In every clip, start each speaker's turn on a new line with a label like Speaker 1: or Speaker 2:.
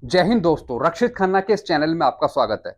Speaker 1: जय हिंद दोस्तों, रक्षित खन्ना के इस चैनल में आपका स्वागत है।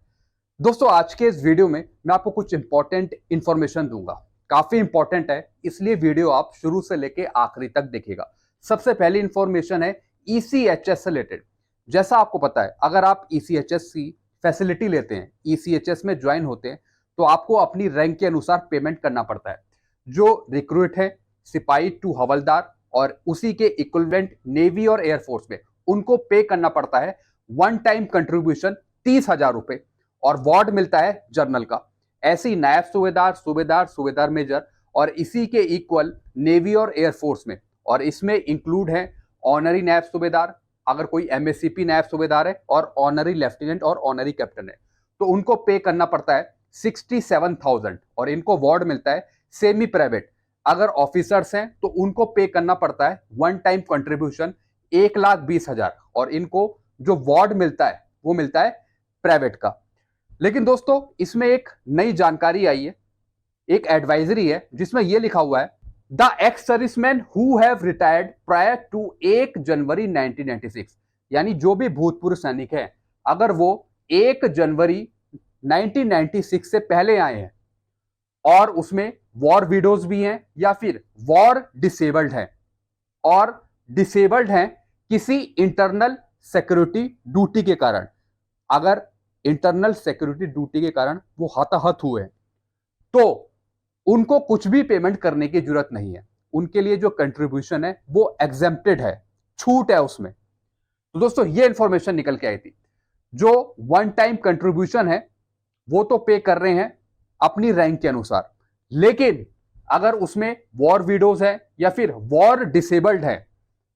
Speaker 1: दोस्तों, आज के इस वीडियो में मैं आपको कुछ इंपॉर्टेंट इंफॉर्मेशन दूंगा। काफी इंपॉर्टेंट है, इसलिए वीडियो आप शुरू से लेके आखिरी तक देखिएगा। सबसे पहली इंफॉर्मेशन है ईसीएचएस से रिलेटेड। जैसा आपको पता है, अगर आप ईसीएचएस की फैसिलिटी लेते हैं, ईसीएचएस में ज्वाइन होते हैं, तो आपको अपनी रैंक के अनुसार पेमेंट करना पड़ता है। जो रिक्रूट है सिपाही टू हवलदार और उसी के इक्विवेलेंट नेवी और एयरफोर्स में, उनको पे करना पड़ता है वन टाइम कंट्रीब्यूशन 30,000 रुपए और वार्ड मिलता है जनरल का। ऐसे ही नायब सूबेदार, सूबेदार, सूबेदार मेजर और इसी के इक्वल नेवी और एयरफोर्स में, और इसमें इंक्लूड है ऑनरी नायब सूबेदार, अगर कोई एमएससीपी नायब सूबेदार है, और ऑनरी लेफ्टिनेंट और ऑनरी कैप्टन है, तो उनको पे करना पड़ता है 67,000 और इनको वार्ड मिलता है सेमी प्राइवेट। अगर ऑफिसर्स हैं तो उनको पे करना पड़ता है वन टाइम कंट्रीब्यूशन 1,20,000 और इनको जो वार्ड मिलता है वो मिलता है प्राइवेट का। लेकिन दोस्तों, इसमें एक नई जानकारी आई है, एक एडवाइजरी है जिसमें यह लिखा हुआ है the ex servicemen who have retired prior to 1 January 1996, यानी जो भी भूतपूर्व सैनिक है, अगर वो 1 जनवरी 1996 से पहले आए हैं और उसमें वॉर विडोज भी हैं या फिर वॉर डिसेबल्ड हैं और डिसेबल्ड हैं किसी इंटरनल सिक्योरिटी ड्यूटी के कारण, अगर इंटरनल सिक्योरिटी ड्यूटी के कारण वो हताहत हुए हैं, तो उनको कुछ भी पेमेंट करने की जरूरत नहीं है। उनके लिए जो कंट्रीब्यूशन है वो एग्जेम्प्टेड है, छूट है उसमें। तो दोस्तों, ये इंफॉर्मेशन निकल के आई थी। जो वन टाइम कंट्रीब्यूशन है वो तो पे कर रहे हैं अपनी रैंक के अनुसार, लेकिन अगर उसमें वॉर विडोज है या फिर वॉर डिसेबल्ड है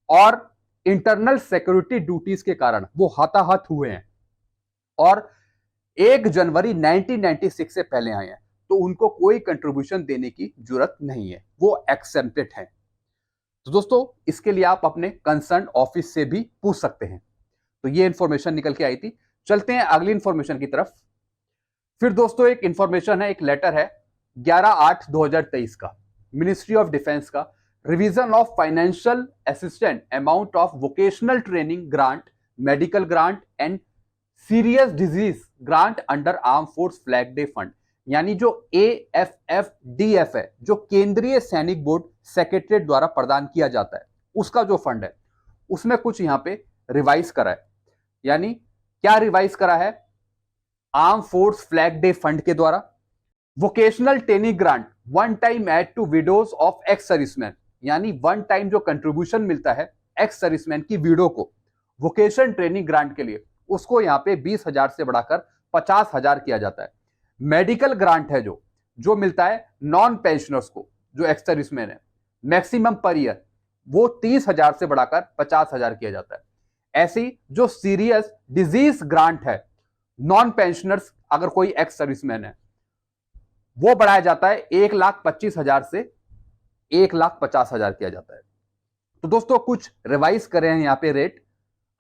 Speaker 1: और इंटरनल सिक्योरिटी ड्यूटीज के कारण वो हताहत हुए हैं और 1 जनवरी 1996 से पहले आए हैं, तो उनको कोई कंट्रीब्यूशन देने की जरूरत नहीं है, वो एक्सेप्टेड है। तो दोस्तों, इसके लिए आप अपने कंसर्न ऑफिस से भी पूछ सकते हैं। तो ये इंफॉर्मेशन निकल के आई थी। चलते हैं अगली इंफॉर्मेशन की तरफ। फिर दोस्तों, एक इंफॉर्मेशन है, एक लेटर है 11/8/2023 का, मिनिस्ट्री ऑफ डिफेंस का, revision of financial assistant amount of vocational training grant, medical grant and serious disease grant under arm force flag day fund, यानी जो AFFDF है, जो केंद्रीय सैनिक बोर्ड सेक्रेटरीट द्वारा प्रदान किया जाता है, उसका जो फंड है, उसमें कुछ यहां पे रिवाइज करा है। यानी क्या रिवाइज करा है? Arm force flag day fund के द्वारा vocational training grant one time aid to widows of ex servicemen, यानी वन टाइम जो कंट्रीब्यूशन मिलता है एक्स सर्विसमैन की विडो को वोकेशन ट्रेनिंग ग्रांट के लिए, उसको यहाँ पे 20,000 से बढ़ाकर 50,000 किया जाता है। मेडिकल ग्रांट है जो जो मिलता है नॉन पेंशनर्स को, जो एक्स सर्विसमैन है, मैक्सिमम पर ईयर वो 30,000 से बढ़ाकर 50,000 किया जाता है। ऐसी जो सीरियस डिजीज ग्रांट है नॉन पेंशनर्स, अगर कोई एक्स सर्विसमैन है, वो बढ़ाया जाता है 1,25,000 से 1,50,000 किया जाता है। तो दोस्तों, कुछ रिवाइज कर रहे हैं यहाँ पे rate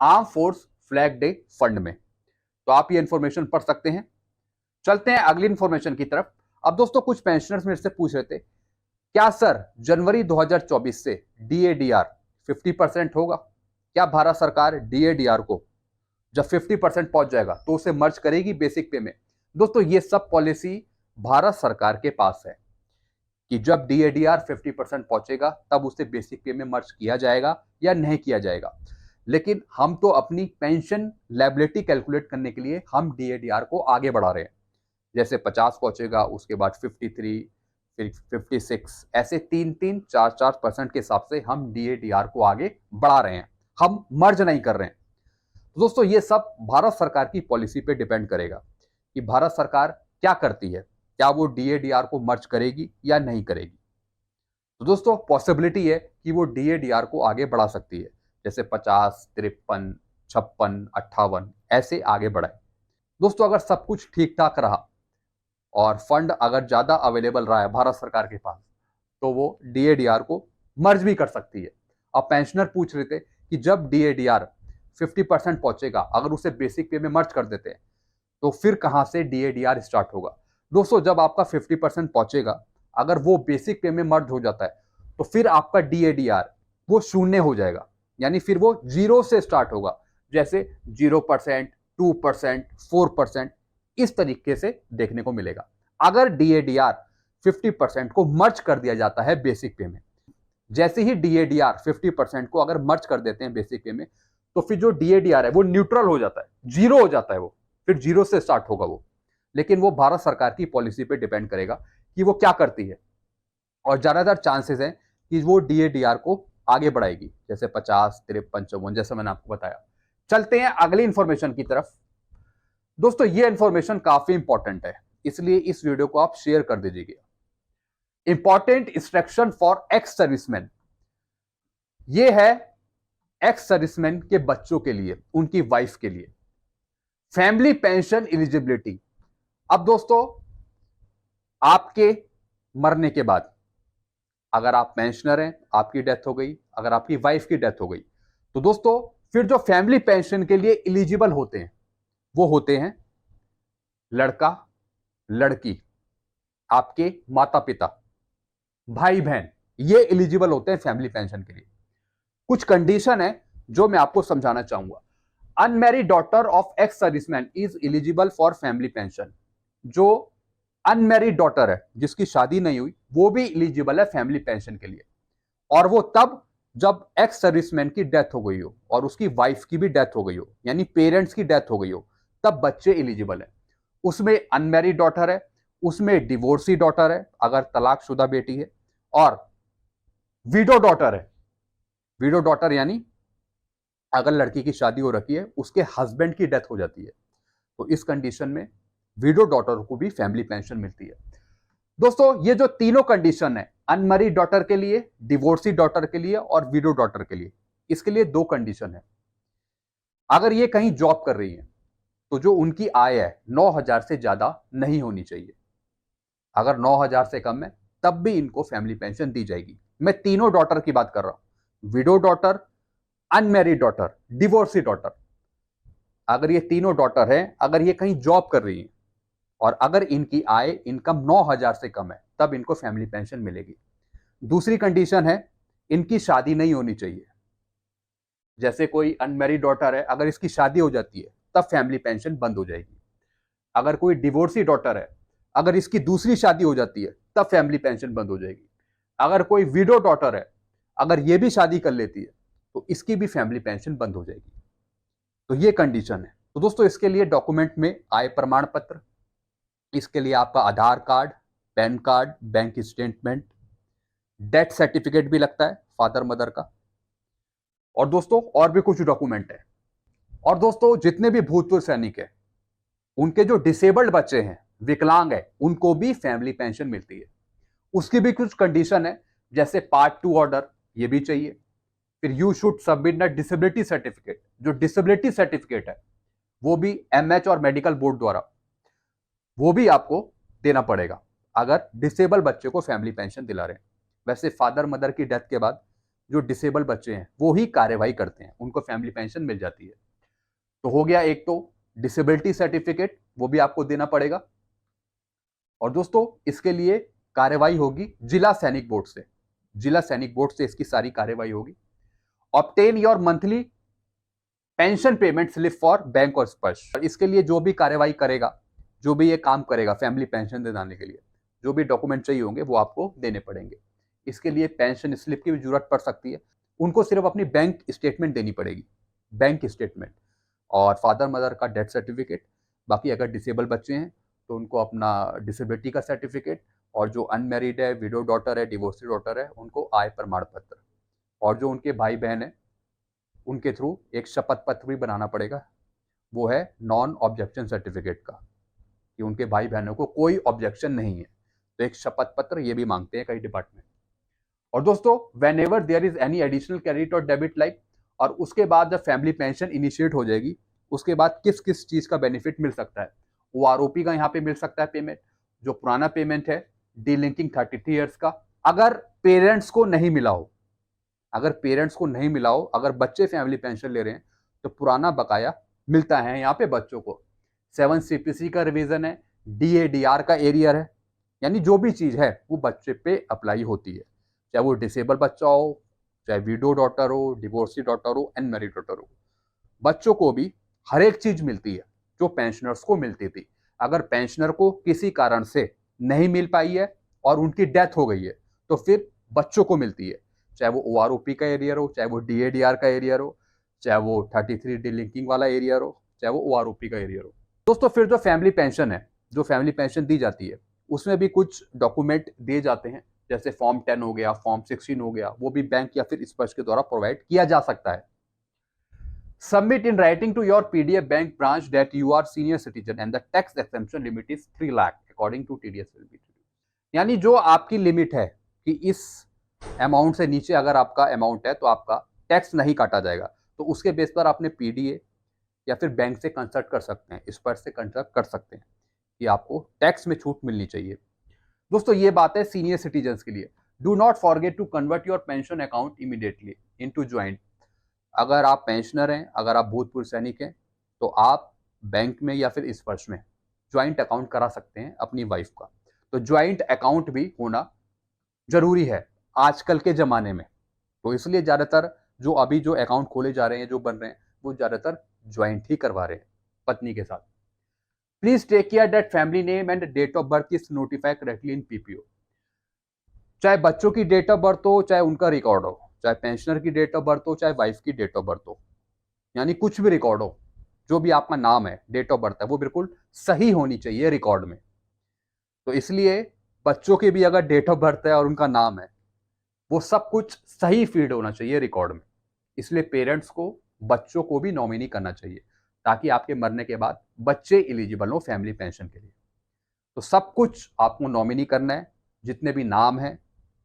Speaker 1: arm force flag day fund में, तो आप ये इंफॉर्मेशन पढ़ सकते हैं। चलते हैं अगली इंफॉर्मेशन की तरफ। अब दोस्तों, कुछ पेंशनर्स मेरे से पूछ रहे थे, क्या सर जनवरी 2024 से DADR 50% होगा? क्या भारत सरकार DADR को जब 50% पहुंच जाएगा तो उसे मर्ज करेगी बेसिक पे में? दोस्तों, ये सब पॉलिसी भारत सरकार के पास है कि जब DADR 50% पहुंचेगा तब उसे बेसिक पे में मर्ज किया जाएगा या नहीं किया जाएगा। लेकिन हम तो अपनी पेंशन लायबिलिटी कैलकुलेट करने के लिए हम DADR को आगे बढ़ा रहे हैं। जैसे 50 पहुंचेगा, उसके बाद 53, फिर 56, ऐसे 3-3, 4-4% के हिसाब से हम DADR को आगे बढ़ा रहे हैं, हम मर्ज नहीं कर रहे हैं। तो दोस्तों, ये सब भारत सरकार की पॉलिसी पे डिपेंड करेगा कि भारत सरकार क्या करती है, क्या वो DADR को मर्ज करेगी या नहीं करेगी। तो दोस्तों, पॉसिबिलिटी है कि वो DADR को आगे बढ़ा सकती है, जैसे 50, 53, 56, 58 ऐसे आगे बढ़ाए। दोस्तों, अगर सब कुछ ठीक ठाक रहा और फंड अगर ज्यादा अवेलेबल रहा है भारत सरकार के पास, तो वो DADR को मर्ज भी कर सकती है। अब पेंशनर पूछ रहे थे कि जब DADR 50% पहुंचेगा, अगर उसे बेसिक पे में मर्ज कर देते हैं, तो फिर कहां से DADR स्टार्ट होगा? दोस्तों, जब आपका 50% पहुंचेगा, अगर वो बेसिक पे में मर्ज हो जाता है, तो फिर आपका DADR वो शून्य हो जाएगा, यानी फिर वो जीरो से स्टार्ट होगा। जैसे 0%, 2%, 4%, इस तरीके से देखने को मिलेगा। अगर DADR 50% को मर्ज कर दिया जाता है बेसिक पे में, जैसे ही DADR 50% को अगर मर्ज कर देते हैं बेसिक पे में, तो फिर जो DADR है वो न्यूट्रल हो जाता है, जीरो हो जाता है, वो फिर जीरो से स्टार्ट होगा वो। लेकिन वो भारत सरकार की पॉलिसी पे डिपेंड करेगा कि वो क्या करती है, और ज्यादातर चांसेस है कि वो DADR को आगे बढ़ाएगी, जैसे 50, 53, 54, जैसे मैंने आपको बताया। चलते हैं अगली इंफॉर्मेशन की तरफ। दोस्तों ये इंफॉर्मेशन काफी इंपॉर्टेंट है, इसलिए इस वीडियो को आप शेयर कर दीजिएगा। Important instruction for ex serviceman, ये है एक्स सर्विसमैन के बच्चों के लिए, उनकी वाइफ के लिए। Family pension eligibility. अब दोस्तों आपके मरने के बाद, अगर आप पेंशनर हैं, आपकी डेथ हो गई, अगर आपकी वाइफ की डेथ हो गई, तो दोस्तों फिर जो फैमिली पेंशन के लिए एलिजिबल होते हैं वो होते हैं लड़का, लड़की, आपके माता पिता, भाई बहन, ये एलिजिबल होते हैं फैमिली पेंशन के लिए। कुछ कंडीशन है जो मैं आपको समझाना चाहूंगा। Unmarried daughter of ex serviceman is eligible for family pension. जो अनमैरिड डॉटर है, जिसकी शादी नहीं हुई, वो भी एलिजिबल है फैमिली पेंशन के लिए। और वो तब जब एक्स सर्विसमैन की डेथ हो गई हो और उसकी वाइफ की भी डेथ हो गई हो, यानी पेरेंट्स की डेथ हो गई हो, तब बच्चे एलिजिबल है। उसमें अनमैरिड डॉटर है, उसमें डिवोर्सी डॉटर है अगर तलाकशुदा बेटी है, और विडो डॉटर है। विडो डॉटर यानी अगर लड़की की शादी हो रखी है, उसके हस्बैंड की डेथ हो जाती है, तो इस कंडीशन में विडो डॉटर को भी फैमिली पेंशन मिलती है। दोस्तों ये जो तीनों कंडीशन है, अनमैरिड डॉटर के लिए, डिवोर्सी डॉटर के लिए और विडो डॉटर के लिए, इसके लिए दो कंडीशन है। अगर ये कहीं जॉब कर रही है तो जो उनकी आय है 9,000 से ज्यादा नहीं होनी चाहिए। अगर 9,000 से कम है तब भी इनको फैमिली पेंशन दी जाएगी। मैं तीनों डॉटर की बात कर रहा हूं, window daughter, unmarried daughter, divorcee daughter. अगर ये तीनों डॉटर है, अगर ये कहीं जॉब कर रही है और अगर इनकी आय इनकम 9,000 से कम है, तब इनको फैमिली पेंशन मिलेगी। दूसरी कंडीशन है, इनकी शादी नहीं होनी चाहिए। जैसे कोई अनमैरिड डॉटर है, अगर इसकी शादी हो जाती है तब फैमिली पेंशन बंद हो जाएगी। अगर कोई डिवोर्सी डॉटर है, अगर इसकी दूसरी शादी हो जाती है तब फैमिली पेंशन बंद हो जाएगी। अगर कोई विडो डॉटर है, अगर ये भी शादी कर लेती है तो इसकी भी फैमिली पेंशन बंद हो जाएगी। तो ये कंडीशन है। तो दोस्तों इसके लिए डॉक्यूमेंट में आय प्रमाण पत्र, इसके लिए आपका Aadhaar card, PAN card, bank statement, death certificate भी लगता है फादर मदर का, और दोस्तों और भी कुछ डॉक्यूमेंट है। और दोस्तों जितने भी भूतपूर्व सैनिक है, उनके जो डिसेबल्ड बच्चे हैं, विकलांग है, उनको भी फैमिली पेंशन मिलती है। उसकी भी कुछ कंडीशन है, जैसे पार्ट 2 ऑर्डर, ये भी चाहिए। फिर you should submit the disability certificate. जो डिसेबिलिटी सर्टिफिकेट है वो भी MH और मेडिकल बोर्ड द्वारा, वो भी आपको देना पड़ेगा अगर डिसेबल बच्चे को फैमिली पेंशन दिला रहे हैं। वैसे फादर मदर की डेथ के बाद जो डिसेबल बच्चे हैं वो ही कार्यवाही करते हैं, उनको फैमिली पेंशन मिल जाती है। तो हो गया एक तो डिसेबिलिटी सर्टिफिकेट, वो भी आपको देना पड़ेगा। और दोस्तों इसके लिए कार्यवाही होगी जिला सैनिक बोर्ड से, जिला सैनिक बोर्ड से इसकी सारी कार्यवाही होगी। Obtain your monthly pension payment slip for bank और स्पर्श। इसके लिए जो भी कार्यवाही करेगा, जो भी ये काम करेगा फैमिली पेंशन दिलाने के लिए, जो भी डॉक्यूमेंट चाहिए होंगे वो आपको देने पड़ेंगे। इसके लिए पेंशन स्लिप की भी जरूरत पड़ सकती है। उनको सिर्फ अपनी बैंक स्टेटमेंट देनी पड़ेगी, बैंक स्टेटमेंट, और फादर मदर का डेथ सर्टिफिकेट। बाकी अगर डिसेबल बच्चे हैं तो उनको अपना डिसेबिलिटी का सर्टिफिकेट, और जो अनमैरिड है, विडो डॉटर है, डिवोर्सी डॉटर है, उनको आय प्रमाण पत्र, और जो उनके भाई बहन है उनके थ्रू एक शपथ पत्र भी बनाना पड़ेगा। वो है नॉन ऑब्जेक्शन सर्टिफिकेट का, कि उनके भाई बहनों को कोई ऑब्जेक्शन नहीं है। तो एक शपथ पत्र ये भी मांगते हैं कई डिपार्टमेंट। और दोस्तों whenever there is any additional credit और डेबिट लाइक, और उसके बाद जब फैमिली पेंशन इनिशिएट हो जाएगी, उसके बाद किस किस चीज का बेनिफिट मिल सकता है। OROP का यहाँ पे मिल सकता है पेमेंट, जो पुराना पेमेंट है डीलिंकिंग 33 ईयर्स का। अगर पेरेंट्स को नहीं मिला हो, अगर पेरेंट्स को नहीं मिला हो, अगर बच्चे फैमिली पेंशन ले रहे हैं, तो पुराना बकाया मिलता है यहाँ पे बच्चों को। 7 CPC का रिवीजन है, DADR का एरियर है, यानी जो भी चीज है वो बच्चे पे अप्लाई होती है, चाहे वो डिसेबल बच्चा हो, चाहे विडो डॉटर हो, डिवोर्सी डॉटर हो, अनमैरिड डॉटर हो। बच्चों को भी हर एक चीज मिलती है जो पेंशनर्स को मिलती थी। अगर पेंशनर को किसी कारण से नहीं मिल पाई है और उनकी डेथ हो गई है तो फिर बच्चों को मिलती है, चाहे वो OROP का एरियर हो, चाहे वो DADR का एरियर हो, चाहे वो 33 डिलिंकिंग वाला एरियर हो, चाहे वो OROP का एरियर हो। दोस्तों फिर जो फैमिली पेंशन है, जो फैमिली पेंशन दी जाती है उसमें भी कुछ डॉक्यूमेंट दिए जाते हैं, जैसे फॉर्म 10 हो गया, फॉर्म 16 हो गया, वो भी बैंक या फिर स्पर्श के द्वारा प्रोवाइड किया जा सकता है। Submit in writing to your PDF bank branch that you are senior citizen and the tax exemption limit is 3 lakh according to TDS will be reduced। यानी जो आपकी लिमिट है कि इस अमाउंट से नीचे अगर आपका अमाउंट है तो आपका टैक्स नहीं काटा जाएगा, तो उसके बेस पर आपने PDA या फिर बैंक से कंसल्ट कर सकते हैं, इस पर से कंसल्ट कर सकते हैं कि आपको टैक्स में छूट मिलनी चाहिए। दोस्तों ये बात है सीनियर सिटीजन्स के लिए। Do not forget to convert your pension account immediately into joint. अगर आप पेंशनर हैं, अगर आप भूतपूर्व सैनिक हैं, तो आप बैंक में या फिर इस वर्ष में ज्वाइंट अकाउंट करा सकते हैं अपनी वाइफ का। तो ज्वाइंट अकाउंट भी होना जरूरी है आजकल के ज़माने में। तो इसलिए ज़्यादातर जो अभी जो अकाउंट खोले जा रहे हैं, जो बन रहे हैं, वो ज़्यादातर ज्वाइंट ही करवा रहे हैं पत्नी के साथ। Please take care that family name and date of birth is notify correctly in PPO। चाहे बच्चों की डेट ऑफ बर्थ हो, चाहे उनका रिकॉर्ड हो, चाहे पेंशनर की डेट ऑफ बर्थ हो, चाहे वाइफ की डेट ऑफ बर्थ हो, यानी कुछ भी रिकॉर्ड हो, जो भी आपका नाम है, डेट ऑफ बर्थ है, वो बिल्कुल सही होनी चाहिए रिकॉर्ड में। तो इसलिए बच्चों की भी अगर डेट ऑफ बर्थ है और उनका नाम है, वो सब कुछ सही फीड होना चाहिए रिकॉर्ड में। इसलिए पेरेंट्स को बच्चों को भी नॉमिनी करना चाहिए ताकि आपके मरने के बाद बच्चे एलिजिबल हो फैमिली पेंशन के लिए। तो सब कुछ आपको नॉमिनी करना है, जितने भी नाम हैं,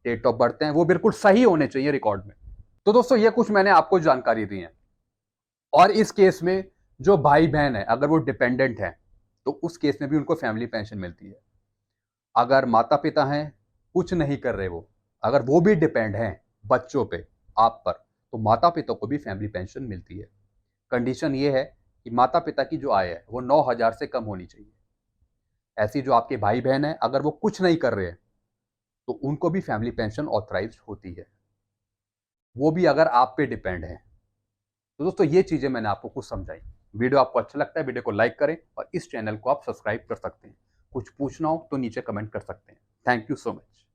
Speaker 1: डेट ऑफ बर्थ हैं, वो बिल्कुल सही होने चाहिए रिकॉर्ड में। तो दोस्तों ये कुछ मैंने आपको जानकारी दी है। और इस केस में जो भाई बहन है अगर वो डिपेंडेंट है तो उस केस में भी उनको फैमिली पेंशन मिलती है। अगर माता पिता हैं, कुछ नहीं कर रहे वो, अगर वो भी डिपेंड हैं बच्चों पे, आप पर, तो माता पिता को भी फैमिली पेंशन मिलती है। कंडीशन ये है कि माता पिता की जो आय है वो 9,000 से कम होनी चाहिए। ऐसी जो आपके भाई बहन है अगर वो कुछ नहीं कर रहे हैं तो उनको भी फैमिली पेंशन ऑथराइज होती है, वो भी अगर आप पे डिपेंड है। तो दोस्तों ये चीजें मैंने आपको कुछ समझाई। वीडियो आपको अच्छा लगता है, वीडियो को लाइक करें और इस चैनल को आप सब्सक्राइब कर सकते हैं। कुछ पूछना हो तो नीचे कमेंट कर सकते हैं। Thank you so much.